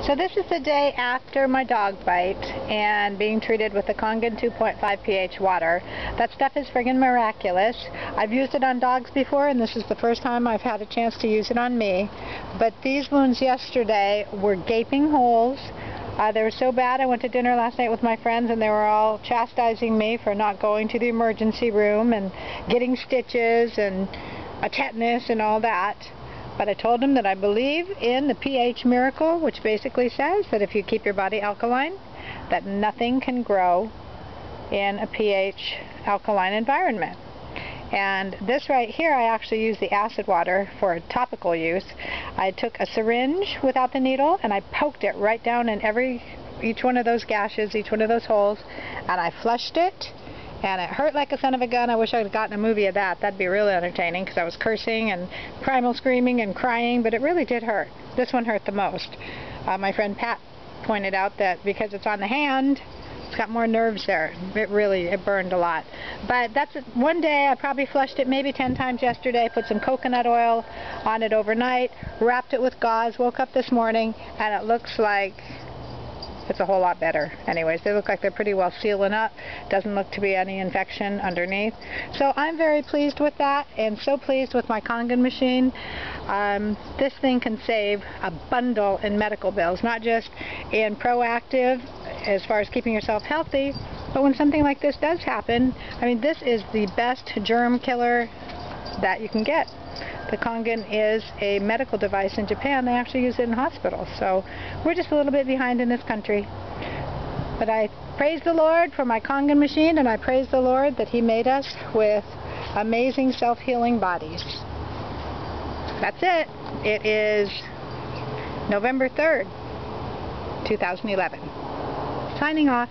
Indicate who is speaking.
Speaker 1: So this is the day after my dog bite and being treated with the Kangen 2.5 pH water. That stuff is friggin' miraculous. I've used it on dogs before, and this is the first time I've had a chance to use it on me. But these wounds yesterday were gaping holes. They were so bad I went to dinner last night with my friends and they were all chastising me for not going to the emergency room and getting stitches and a tetanus and all that. But I told them that I believe in the pH miracle, which basically says that if you keep your body alkaline, that nothing can grow in a pH alkaline environment. And this right here, I actually use the acid water for topical use. I took a syringe without the needle and I poked it right down in each one of those gashes, each one of those holes, and I flushed it. And it hurt like a son of a gun. I wish I had gotten a movie of that. That'd be really entertaining because I was cursing and primal screaming and crying, but it really did hurt. This one hurt the most. My friend Pat pointed out that because it's on the hand, it's got more nerves there. It burned a lot. But that's one day. I probably flushed it maybe 10 times yesterday, put some coconut oil on it overnight, wrapped it with gauze, woke up this morning, and it looks like it's a whole lot better. Anyways, they look like they're pretty well sealing up. Doesn't look to be any infection underneath. So I'm very pleased with that and so pleased with my Kangen machine. This thing can save a bundle in medical bills, not just in proactive as far as keeping yourself healthy, but when something like this does happen, I mean, this is the best germ killer that you can get. The Kangen is a medical device in Japan. They actually use it in hospitals. So we're just a little bit behind in this country. But I praise the Lord for my Kangen machine, and I praise the Lord that He made us with amazing self-healing bodies. That's it. It is November 3rd, 2011. Signing off.